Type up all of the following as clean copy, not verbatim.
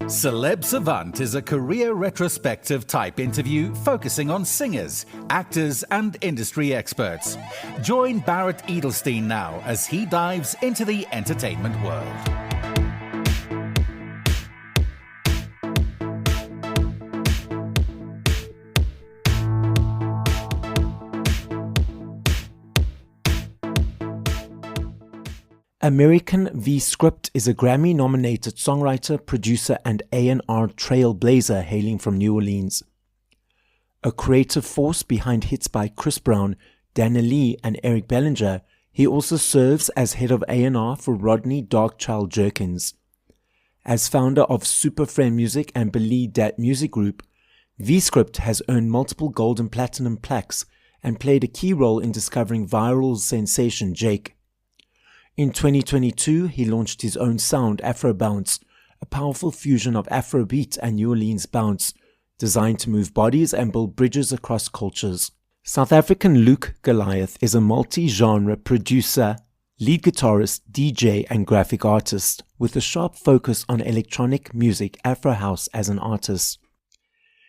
Celeb Savant is a career retrospective type interview focusing on singers, actors, and industry experts. Join Barrett Edelstein now as he dives into the entertainment world. American VScript is a Grammy-nominated songwriter, producer, and A&R trailblazer hailing from New Orleans. A creative force behind hits by Chris Brown, Dana Lee, and Eric Bellinger, he also serves as head of A&R for Rodney Darkchild Jerkins. As founder of Super Friend Music and Believe Dat Music Group, VScript has earned multiple gold and platinum plaques and played a key role in discovering viral sensation Jake. In 2022, he launched his own sound, Afro Bounce, a powerful fusion of Afrobeat and New Orleans Bounce, designed to move bodies and build bridges across cultures. South African Luke Goliath is a multi-genre producer, lead guitarist, DJ, and graphic artist, with a sharp focus on electronic music, Afro House as an artist.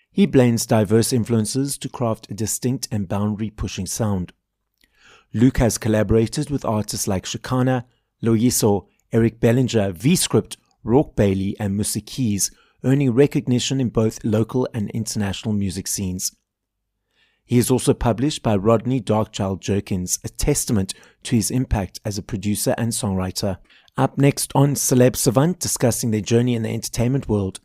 He blends diverse influences to craft a distinct and boundary-pushing sound. Luke has collaborated with artists like Shakana, Loyiso, Eric Bellinger, VScript, Rourke Bailey, and Musa Keys, earning recognition in both local and international music scenes. He is also published by Rodney Darkchild Jerkins, a testament to his impact as a producer and songwriter. Up next on Celeb Savant, discussing their journey in the entertainment world,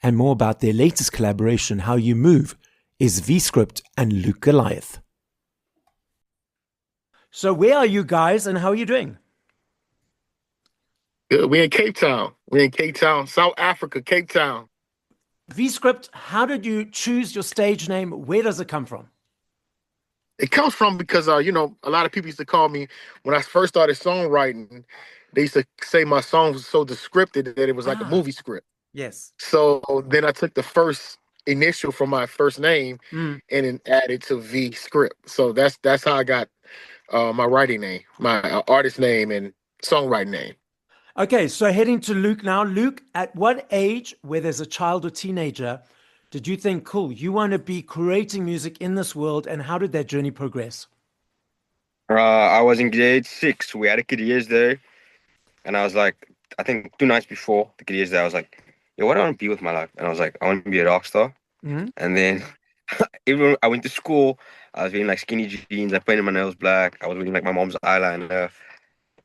and more about their latest collaboration, How You Move, is VScript and Luke Goliath. So where are you guys and how are you doing? Good. We're in Cape Town. South Africa, Cape Town. VScript, how did you choose your stage name? Where does it come from? It comes from because, a lot of people used to call me, when I first started songwriting, they used to say my songs were so descriptive that it was like a movie script. Yes. So then I took the first initial from my first name and then added to VScript. So that's how I got my writing name, my artist name, and songwriting name. Okay, so heading to Luke now. Luke, at what age, where there's a child or teenager, did you think, cool, you want to be creating music in this world, and how did that journey progress? I was in grade 6. We had a careers day, and I was like, I think 2 nights before the careers day, I was like, yo, what do I want to be with my life? And I was like, I want to be a rock star. And then even when I went to school, I was wearing like skinny jeans. I painted my nails black. I was wearing like my mom's eyeliner.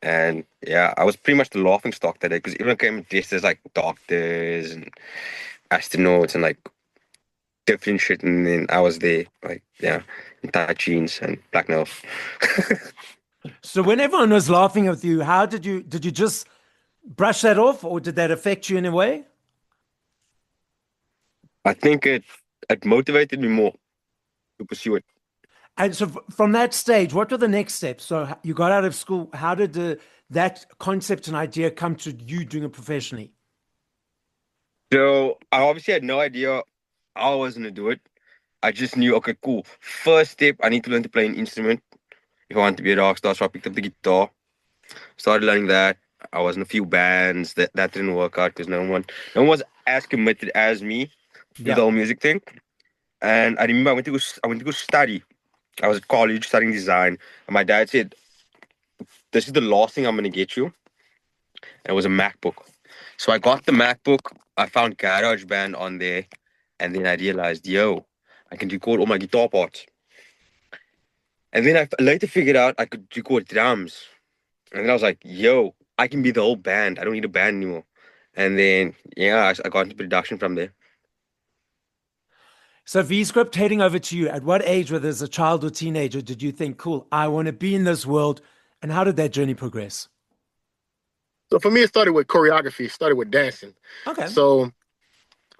And yeah, I was pretty much the laughing stock that day because everyone came dressed as like doctors and astronauts and like different shit. And then I was there, like, yeah, in tight jeans and black nails. So when everyone was laughing at you, how did you just brush that off, or did that affect you in a way? I think it motivated me more to pursue it. And so from that stage, what were the next steps? So you got out of school. How did that concept and idea come to you doing it professionally? So I obviously had no idea how I was going to do it. I just knew, okay, cool. First step, I need to learn to play an instrument if I want to be a rock star. So I picked up the guitar, started learning that. I was in a few bands. That didn't work out because no one was as committed as me to the whole music thing. And I remember I went to go study. I was at college studying design, and my dad said, "This is the last thing I'm going to get you." And it was a MacBook. So I got the MacBook. I found GarageBand on there, and then I realized, yo, I can record all my guitar parts. And then I later figured out I could record drums. And then I was like, yo, I can be the whole band. I don't need a band anymore. And then, yeah, I got into production from there. So VScript, heading over to you, at what age, whether as a child or teenager, did you think, cool, I want to be in this world? And how did that journey progress? So for me, it started with choreography. It started with dancing. Okay. So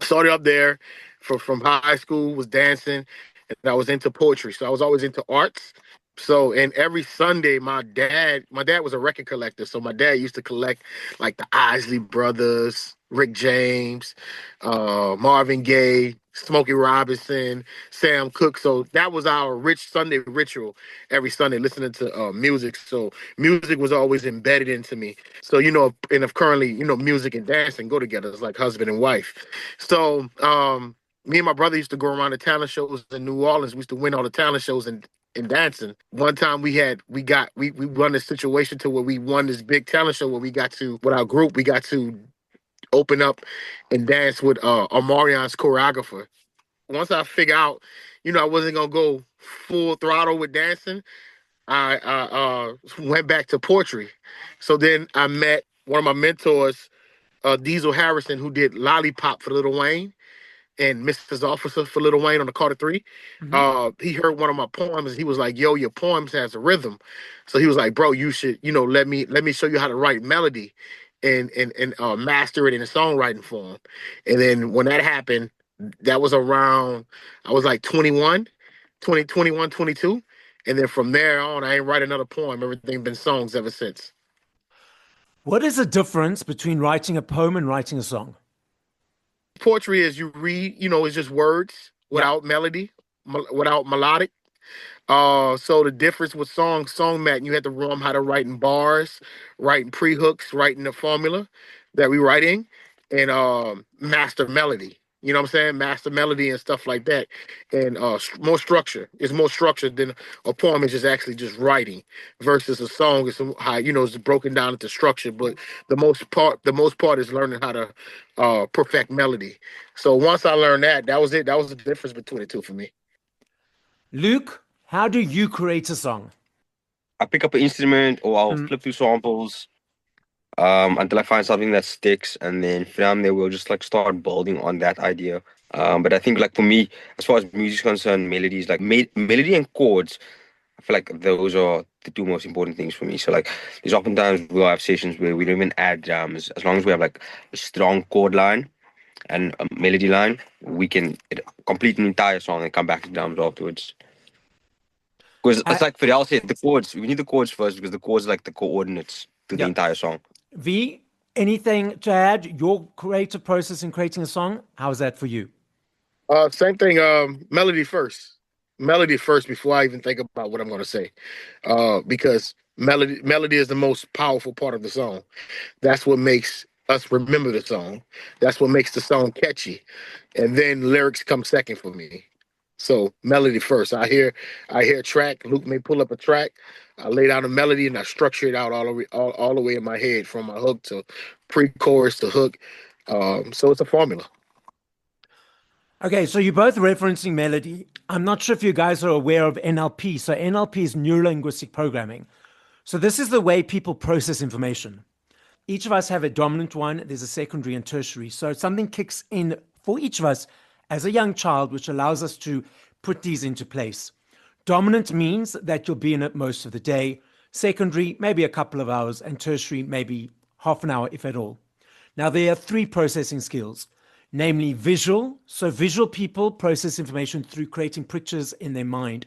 started up there from high school, was dancing, and I was into poetry. So I was always into arts. So, and every Sunday, my dad was a record collector. So my dad used to collect like the Isley Brothers, Rick James, Marvin Gaye, Smokey Robinson, Sam Cooke. So that was our rich Sunday ritual every Sunday, listening to music. So music was always embedded into me. So, and if currently, music and dancing go together. It's like husband and wife. So me and my brother used to go around the talent shows in New Orleans. We used to win all the talent shows and dancing. One time we won this situation to where we won this big talent show where we got to, with our group, we got to open up and dance with Omarion's choreographer. Once I figured out, I wasn't gonna go full throttle with dancing, I went back to poetry. So then I met one of my mentors, Diesel Harrison, who did Lollipop for Lil Wayne and Mrs. Officer for Lil Wayne on the Carter 3. He heard one of my poems. He was like, "Yo, your poems has a rhythm." So he was like, "Bro, you should, let me show you how to write melody and master it in a songwriting form." And then when that happened, that was around, I was like 21, 22. And then from there on, I ain't write another poem. Everything been songs ever since. What is the difference between writing a poem and writing a song? Poetry is you read, it's just words without melody, without melodic. So the difference with song Matt, you had to learn how to write in bars, writing pre-hooks, writing the formula that we write in, and master melody. You know what I'm saying? Master melody and stuff like that. And more structure. It's more structured than a poem is just actually just writing versus a song is how, it's broken down into structure. But the most part is learning how to perfect melody. So once I learned that was it. That was the difference between the two for me. Luke, how do you create a song? I pick up an instrument or I'll flip through samples until I find something that sticks, and then from there we'll just like start building on that idea. But I think like for me, as far as music's concerned, melodies like melody and chords, I feel like those are the two most important things for me. So like there's oftentimes we'll have sessions where we don't even add drums. As long as we have like a strong chord line and a melody line, we can complete an entire song and come back to drums afterwards. Because it's like Fidel said, the chords, we need the chords first because the chords are like the coordinates to the entire song. V, anything to add? Your creative process in creating a song, how's that for you? Same thing, melody first. Melody first before I even think about what I'm going to say. Because melody is the most powerful part of the song. That's what makes us remember the song. That's what makes the song catchy. And then lyrics come second for me. So melody first. I hear a track. Luke may pull up a track. I lay down a melody and I structure it out all the way in my head, from my hook to pre-chorus to hook. So it's a formula. Okay, so you're both referencing melody. I'm not sure if you guys are aware of NLP. So NLP is neuro-linguistic programming. So this is the way people process information. Each of us have a dominant one. There's a secondary and tertiary. So something kicks in for each of us as a young child, which allows us to put these into place. Dominant means that you'll be in it most of the day. Secondary, maybe a couple of hours, and tertiary, maybe half an hour, if at all. Now, there are three processing skills, namely visual. So visual people process information through creating pictures in their mind.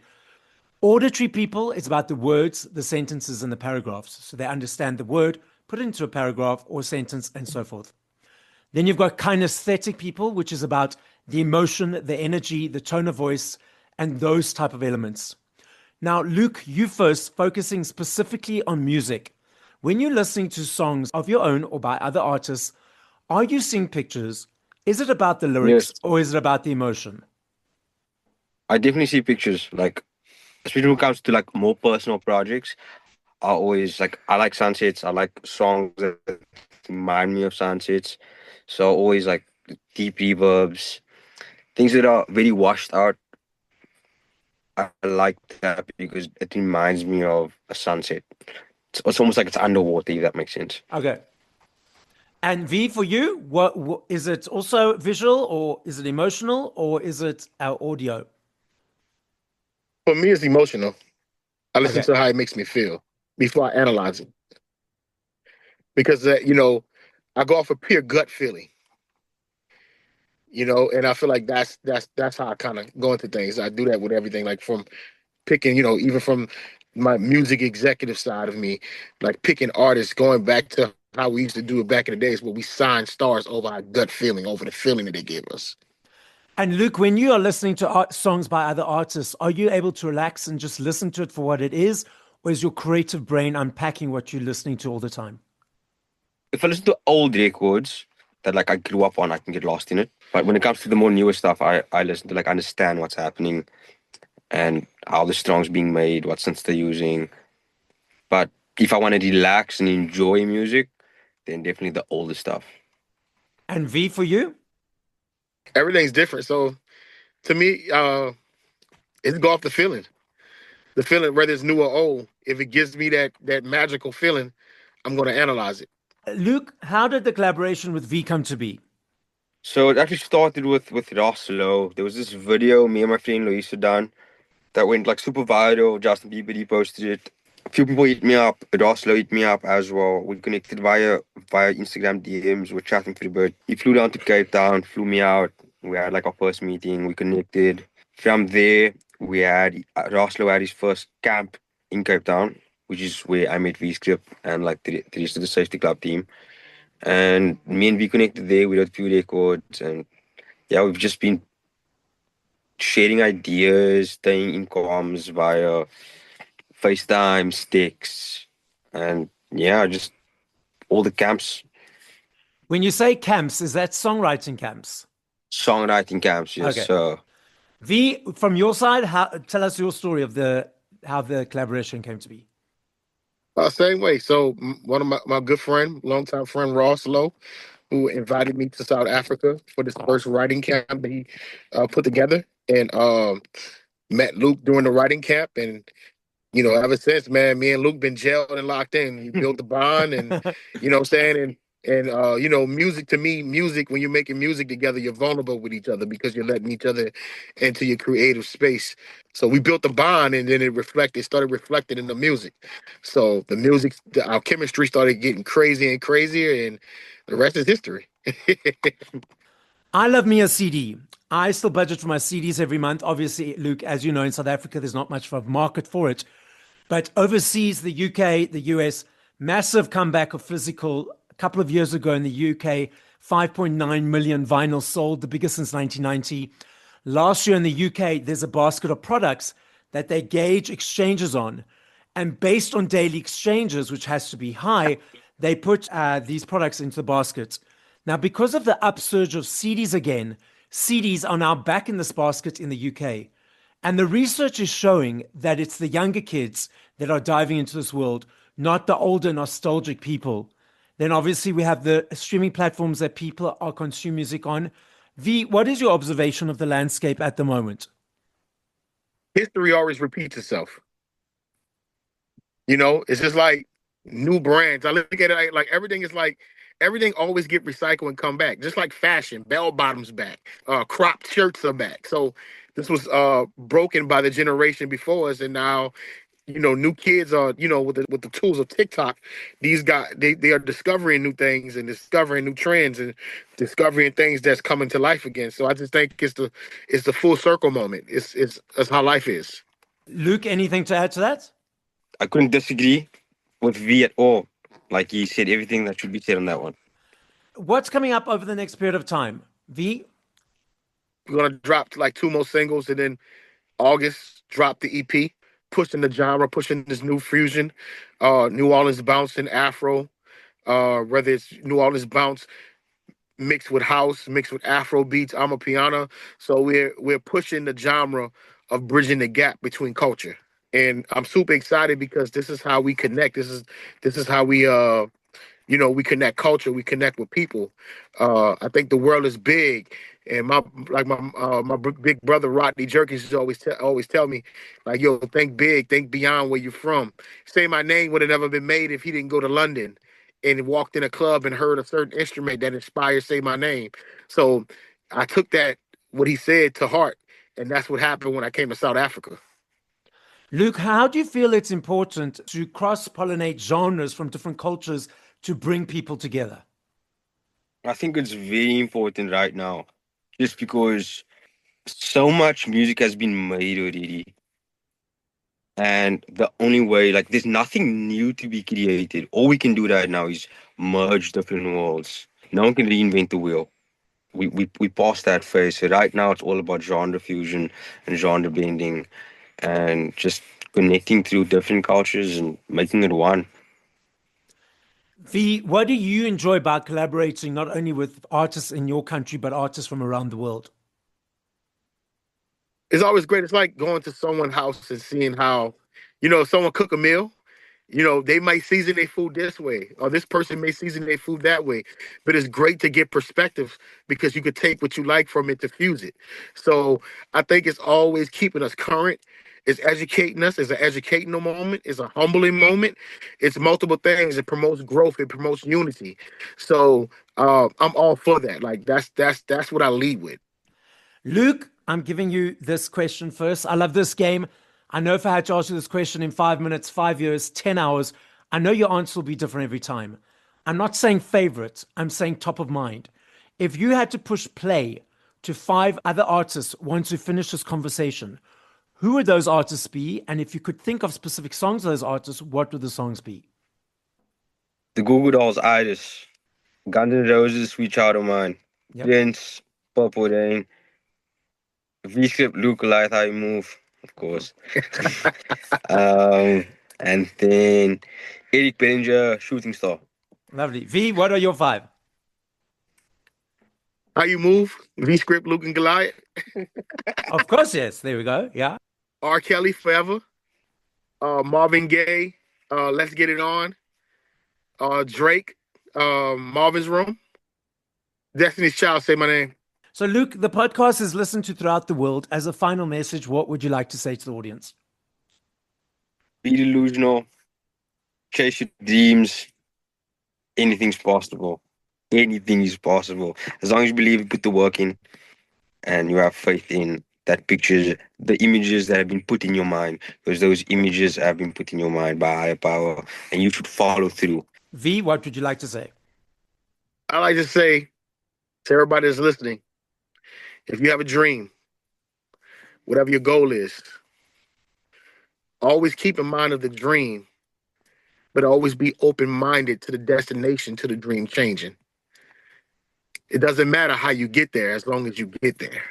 Auditory people, it's about the words, the sentences, and the paragraphs. So they understand the word, put it into a paragraph or sentence, and so forth. Then you've got kinesthetic people, which is about the emotion, the energy, the tone of voice, and those type of elements. Now, Luke, you first, focusing specifically on music. When you're listening to songs of your own or by other artists, are you seeing pictures? Is it about the lyrics or is it about the emotion? I definitely see pictures. Like, especially when it comes to like more personal projects, I like sunsets. I like songs that remind me of sunsets. So always like deep reverbs, things that are very washed out. I like that because it reminds me of a sunset. It's almost like it's underwater, if that makes sense. Okay. And V, for you, what is it also visual or is it emotional or is it our audio? For me, it's emotional. I listen to how it makes me feel before I analyze it. Because, I go off a pure gut feeling. And I feel like that's how I kind of go into things. I do that with everything, like from picking, even from my music executive side of me, like picking artists, going back to how we used to do it back in the days where we signed stars over our gut feeling, over the feeling that they gave us. And Luke, when you are listening to songs by other artists, are you able to relax and just listen to it for what it is? Or is your creative brain unpacking what you're listening to all the time? If I listen to old records that like I grew up on, I can get lost in it. But when it comes to the more newer stuff, I listen to like understand what's happening and how the song's being made, what synths they're using. But if I want to relax and enjoy music, then definitely the older stuff. And V, for you? Everything's different. So to me, it's go off the feeling. The feeling, whether it's new or old, if it gives me that magical feeling, I'm going to analyze it. Luke, how did the collaboration with V come to be? So it actually started with Ross Lowe. There was this video me and my friend Louisa done that went like super viral. Justin Bieber posted it. A few people hit me up. Ross Lowe hit me up as well. We connected via Instagram DMs. We're chatting for a bit. He flew down to Cape Town, flew me out. We had like our first meeting. We connected. From there, we had Ross Lowe had his first camp in Cape Town, which is where I met VScript and like the rest of the Safety Club team. And me and V connected there. We did a few records, and yeah, we've just been sharing ideas, staying in comms via FaceTime, sticks, and yeah, just all the camps, When you say camps, is that songwriting camps? songwriting camps. Yes, Okay. so V, from your side, tell us your story of how the collaboration came to be. Same way. So one of my good friend, longtime friend Ross Lowe, who invited me to South Africa for this first writing camp that he put together, and met Luke during the writing camp, and ever since, man, me and Luke been jailed and locked in. We built a bond, and you know what I'm saying, and music to me, music when you're making music together, you're vulnerable with each other because you're letting each other into your creative space. So we built a bond, and then it started reflected in the music. So the music, our chemistry started getting crazier and crazier, and the rest is history. I love me a CD. I still budget for my CDs every month. Obviously, Luke, as you know, in South Africa, there's not much of a market for it. But overseas, the UK, the US, massive comeback of physical. A couple of years ago in the UK, 5.9 million vinyls sold, the biggest since 1990. Last year in the UK, there's a basket of products that they gauge exchanges on. And based on daily exchanges, which has to be high, they put these products into the basket. Now, because of the upsurge of CDs again, CDs are now back in this basket in the UK. And the research is showing that it's the younger kids that are diving into this world, not the older nostalgic people. Then obviously we have the streaming platforms that people are consuming music on. V, what is your observation of the landscape at the moment? History always repeats itself. It's just like new brands. I look at it like everything is like everything always get recycled and come back. Just like fashion, bell bottoms back, cropped shirts are back. So this was broken by the generation before us, and now new kids are with the tools of TikTok. These guys they are discovering new things and discovering new trends and discovering things that's coming to life again. So I just think it's the full circle moment. It's that's how life is. Luke, anything to add to that? I couldn't disagree with V at all. Like he said everything that should be said on that one. What's coming up over the next period of time? V? We're gonna drop like two more singles, and then August drop the EP, pushing the genre, pushing this new fusion, New Orleans Bounce and Afro. Whether it's New Orleans Bounce mixed with house, mixed with Afro beats, I'm a piano. So we're pushing the genre of bridging the gap between culture. And I'm super excited because this is how we connect. This is how we connect culture, we connect with people. I think the world is big, and my big brother Rodney Jerkins used to always tell me, like, yo, think big, think beyond where you're from. Say my name would have never been made if he didn't go to London and walked in a club and heard a certain instrument that inspired Say My Name. So I took that what he said to heart, and that's what happened when I came to South Africa. Luke, how do you feel it's important to cross-pollinate genres from different cultures to bring people together? I think it's very important right now, just because so much music has been made already. And the only way, like, there's nothing new to be created. All we can do right now is merge different worlds. No one can reinvent the wheel. we passed that phase. So right now it's all about genre fusion and genre blending and just connecting through different cultures and making it one. V, what do you enjoy about collaborating not only with artists in your country, but artists from around the world? It's always great. It's like going to someone's house and seeing how, someone cook a meal. They might season their food this way, or this person may season their food that way. But it's great to get perspectives because you could take what you like from it to fuse it. So I think it's always keeping us current. It's educating us. It's an educational moment. It's a humbling moment. It's multiple things. It promotes growth. It promotes unity. So I'm all for that. Like that's what I lead with. Luke, I'm giving you this question first. I love this game. I know if I had to ask you this question in 5 minutes, 5 years, 10 hours, I know your answer will be different every time. I'm not saying favorite, I'm saying top of mind. If you had to push play to 5 other artists once we finish this conversation, who would those artists be? And if you could think of specific songs of those artists, what would the songs be? The Goo Goo Dolls, Iris, Guns N' Roses, Sweet Child of Mine, Prince, Purple Rain, VScript, Luke Goliath, How You Move, of course. And then Eric Bellinger, Shooting Star. Lovely. V, what are your 5? How You Move, VScript, Luke and Goliath. Of course, yes. There we go. Yeah. R. Kelly, Forever. Marvin Gaye, Let's Get It On. Drake, Marvin's Room. Destiny's Child, Say My Name. So, Luke, the podcast is listened to throughout the world. As a final message, what would you like to say to the audience? Be delusional. Chase your dreams. Anything's possible. Anything is possible. As long as you believe, you put the work in, and you have faith in that pictures, the images that have been put in your mind, because those images have been put in your mind by a higher power, and you should follow through. V, what would you like to say? I like to say to everybody that's listening, if you have a dream, whatever your goal is, always keep in mind of the dream, but always be open-minded to the destination, to the dream changing. It doesn't matter how you get there as long as you get there.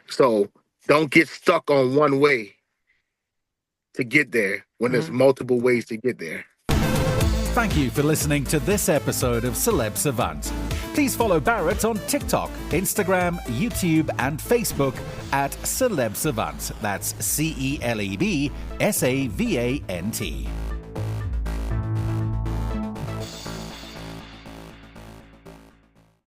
So don't get stuck on one way to get there when there's multiple ways to get there. Thank you for listening to this episode of Celeb Savant. Please follow Barrett on TikTok, Instagram, YouTube, and Facebook at Celeb Savant. That's CelebSavant.